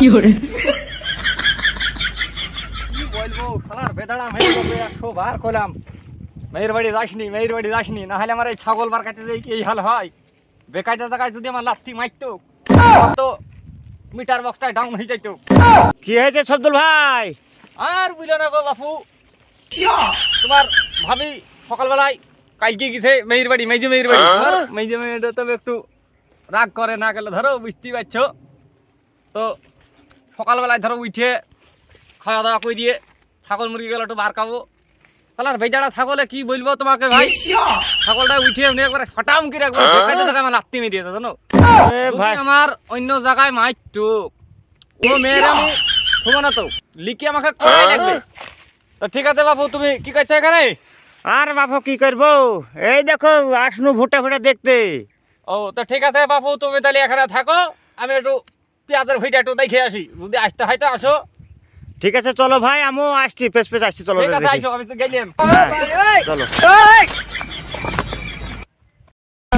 কি করে কি বলবো শালার বেদাড়া মেরে যাবে 100 বার কইলাম মেয়ের বাড়ি যাসনি না হলে আমার এই ছাগল বার কাটতে যাই এই হাল হয় বেকায়দা জায়গায় যদি আমার লাথি মারতো তো মিটার বক্সটা ডাউন হয়ে যাইতো। কি হয়েছে শব্দুল ভাই? আর বুঝলো না গো বাপু, তোমার ভাবি সকালবেলায় কালকে গেছে মেয়ের বাড়ি মেজে মেয়েটা তবে একটু রাগ করে না গেলে ধরো বুঝতেই পারছো। তো সকালবেলায় ধরো উঠে খাওয়া দাওয়া করে দিয়ে ছাগল মুরগি গেল একটু বার খাবো। তাহলে বেচারা ছাগলে কি বলবো তোমাকে ভাই, ছাগলটা উঠে এমনি একবারে ফটাম করে একবার জায়গায় আমার লাত্তি মেরিয়েছে জানো ভাই। আমার অন্য জায়গায় মারতো ও মেয়ের আমি শুভ না তো লিখে আমাকে করাই লাগবে। তো ঠিক আছে বাবু, তুমি কি করছো এখানে? আর বাপু কি করবো, এই দেখো আসনু ভুট্টা ফুটা দেখতে। ও তো ঠিক আছে বাবু, তুমি তাহলে এখানে থাকো, আমি একটু পেঁয়াজের ভুঁইটা একটু দেখে আসি, যদি আসতে হয় তো আসো। ঠিক আছে চলো ভাই, আমিও আসছি, পেছ আসছি, চলো ঠিক আছে দেখি। আসো, আমি তো গেলাম। চলো।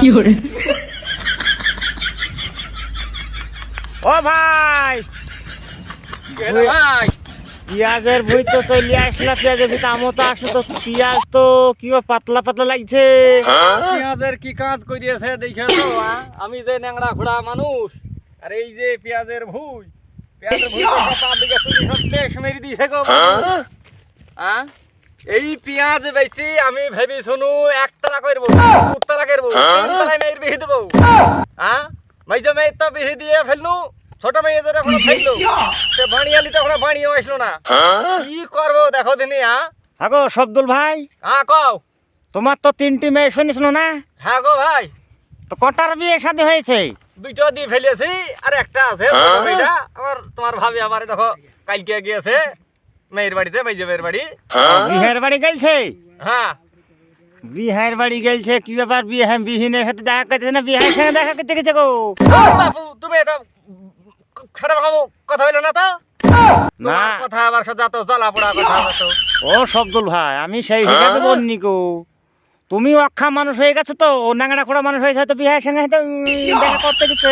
কি করে ও ভাই, ভাই পেঁয়াজের ভুই তো চলে আসলা, পেঁয়াজের ভুই আমও তো আসলো, তো পেঁয়াজ তো কি পাতলা পাতলা লাগছে। পেঁয়াজের কি কাজ করিয়েছে দেখে তো আমি যে ন্যাংড়া ঘোড়া মানুষ, আর এই যে পেঁয়াজের ভুই মেরে দিয়েছে গো এই পেঁয়াজ বেশি আমি ভেবি শুনু 1 টাকা করবো 2 টাকা করবো 3 টাকায় মেয়ের বেশি দেবো। মেয়ে মেয়ে তো বেশি দিয়ে ফেলনু, ছোট মেয়েদের এখনো ফেললো, সে বাড়িয়ালি তো এখনো বাড়িও আসলো না, কি করবো দেখো দিনি। হ্যাঁ গো শব্দুল ভাই, কও। তোমার তো 3টি মেয়ে শুনিস না? হ্যাঁ গো ভাই, তো কটার বিয়ে শাদী হয়েছে? 2টো দিয়ে ফেলেছি, আর একটা আছে ছোট মেয়েটা আমার। তোমার ভাবি আবার দেখো কালকে গিয়েছে মেয়ের বাড়িতে, মেয়ের বাড়ি। বিহার বাড়ি গেলছে? হ্যাঁ বিহার বাড়ি গেলছে, কি ব্যাপার? বিহিনের সাথে দেখা করতেছে না, বিহার সঙ্গে দেখা করতে গেছে গো? বাপু তুমি এটা খারাপ কথা হইলো না তো, না কথা আবার সাথে এত জ্বালা পোড়া কথা তো। ও শব্দুল ভাই, আমি সেই হিসাবে বলনি গো, তুমি অক্ষা মানুষ হয়ে গেছো তো, ও নাংড়া খোড়া মানুষ হয়েছে, হয়তো বিহার সঙ্গে হয়তো দেখা করতে গেছে।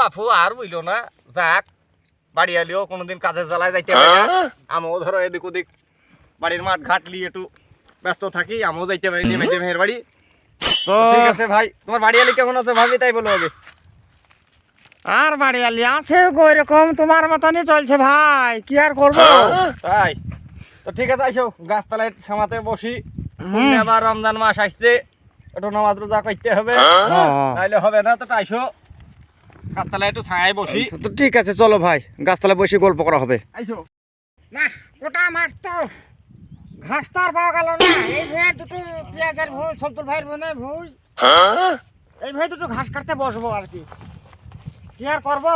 বাপু আর বুঝলো না, যাক বাড়ি আলিও কোনোদিন কাজের জ্বালায় যাইতে পারি না, আমিও ধরো এদিক ওদিক বাড়ির মাঠ ঘাট নিয়ে একটু ব্যস্ত থাকি, আমিও যাইতে পারিনি মেয়ের বাড়ি। তো ঠিক আছে ভাই, তোমার বাড়ি আলি কেমন আছে ভাবি তাই বলো আগে। আর বাড়ি আলি আছে গো এরকম তোমার মতনই চলছে ভাই, কি আর করবো। তাই তো ঠিক আছে, আইসো গাছতলায় সামাতে বসি, আবার রমজান মাস আসছে, একটু নামাজ রোজা করতে হবে, নাইলে হবে না। তো আইসো গাছতলায় একটু ছায়ায় বসি। তো ঠিক আছে চলো ভাই, গাছতলায় বসে গল্প করা হবে। আইসো। না গোটা মাঠ তো ঘাস তো আর পাওয়া গেল না, এই ভুঁয়ের দুটো পেঁয়াজের ভুঁই, শব্দুল ভাইয়ের বোনের ভুঁই, এই ভুঁয়ে দুটো ঘাস কাটতে বসবো আর কি আর করবো।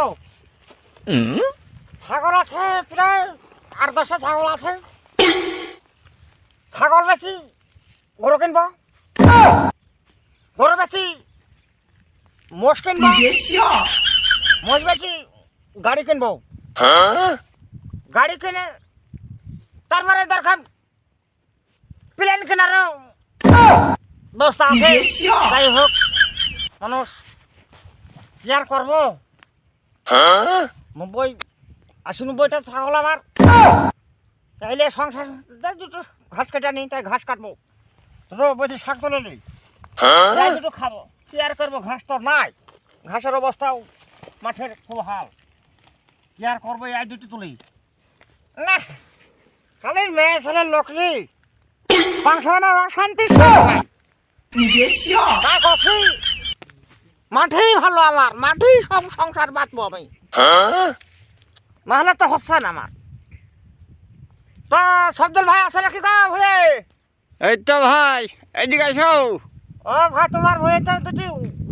ছাগল আছে প্রায় 8-10টা ছাগল আছে, ছাগল বেশি গরু কিনবো, গরু বেশি মোষ কিনবো, মোষ বেশি গাড়ি কিনবো, গাড়ি কিনে তারপরে দরকার প্লেন কেনারও ব্যবস্থা আছে। যাই হোক মানুষ কি আর করবো, 90-90টা ছাগল আমার, তাইলে সংসার দুটো ঘাস কেটে নিই, তাই ঘাস কাটবো, বলছি শাক তুলে নিই, দুটো খাবো, কি আর করবো, ঘাস তো নাই, ঘাসের অবস্থাও মাঠের খুব হাল, কি আর করবো, এই দুটো তুলি না। খালি মেয়ে ছেলের লোক নেই, সংসারের অশান্তি মাঠেই ভালো, আমার মাঠেই সব সংসার বাঁচবো আমি, নাহলে তো হচ্ছে না আমার। তো শব্দুল ভাই আছে নাকি গা ভুয়ে? এই তো ভাই এইদিকে আইসো। ও ভাই তোমার ভুয়ে তো দুটি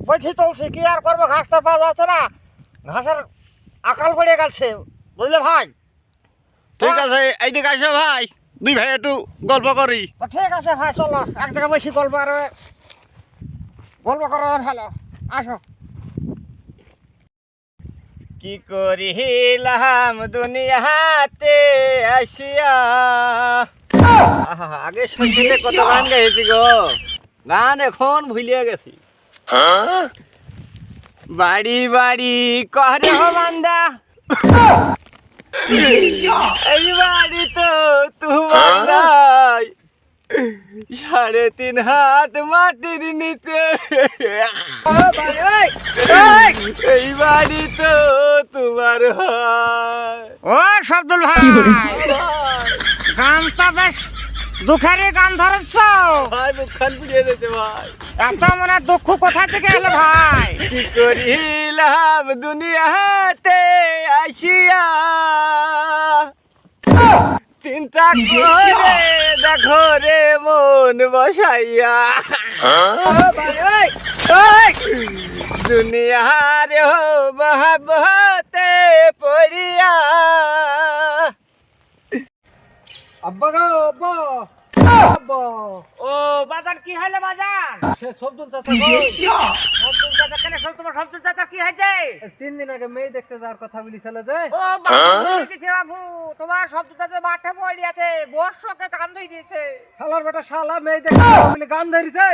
বলছি তুলছি, কি আর করবো, ঘাস তো পাওয়া যাচ্ছে না, ঘাসের আকাল পড়ে গেছে বুঝলে ভাই। ঠিক আছে এইদিকে আইসো ভাই, দুই ভাই একটু গল্প করি। ঠিক আছে ভাই, চলো এক জায়গায় বসে গল্প করো, ভালো আসো। কি করিলাম দুনিয়াতে আসিয়া, আগে শুনতে কত গান গাইছি গো, গান এখন ভুলিয়ে গেছি। বাড়ি বাড়ি করে বান্দা এই বাড়ি তো তোমার নাই, 3.5 হাত মাটির নিচে। এই বাড়ি তো তোমার হয়। ও শব্দুল ভাই, গানটা বেশ দুঃখেরই গান ধরেছ। ভাই মুখখান পুড়িয়ে যেতে ভাই। এত মনে দুঃখ কোথা থেকে এলো ভাই? কি করিলাম দুনিয়াতে আসিয়া, চিন্তা করে দেখো রে মন বসাইয়া। দুনিয়ার মহাবতে পড়িয়া। আব্বা গো আব্বা, আব্বা ও বাজার কি হলো বাজার? সে শব্দুল চাচা গো, শব্দুল চাচা কেন? তোমার শব্দুল চাচা কি হয়েছে? 3 দিন আগে মেয়ে দেখতে যাওয়ার কথা বলেছিল যে। ও বাবু কিছু বাবু, তোমার শব্দুল চাচা মাঠে পড়ে আছে, বর্ষকে কান ধুই দিয়েছে। শালার বেটা শালা মেয়ে দেখতে যাবো বলে গান ধরিছে।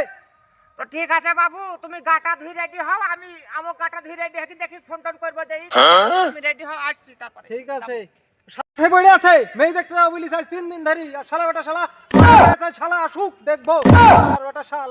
তো ঠিক আছে বাবু, তুমি গাটা ধুই রেডি হও, আমি আমার গাটা ধুই রেডি হই, দেখি ফোন টোন করবো দেই। তুমি রেডি হও, আসছি তারপরে। ঠিক আছে, সাথে পড়ে আছে মেয়ে দেখতে যাবো বলিস আজ 3 দিন ধরি। আর শালা বেটা শালা শালা আসুক দেখবো। শালার বেটা শালা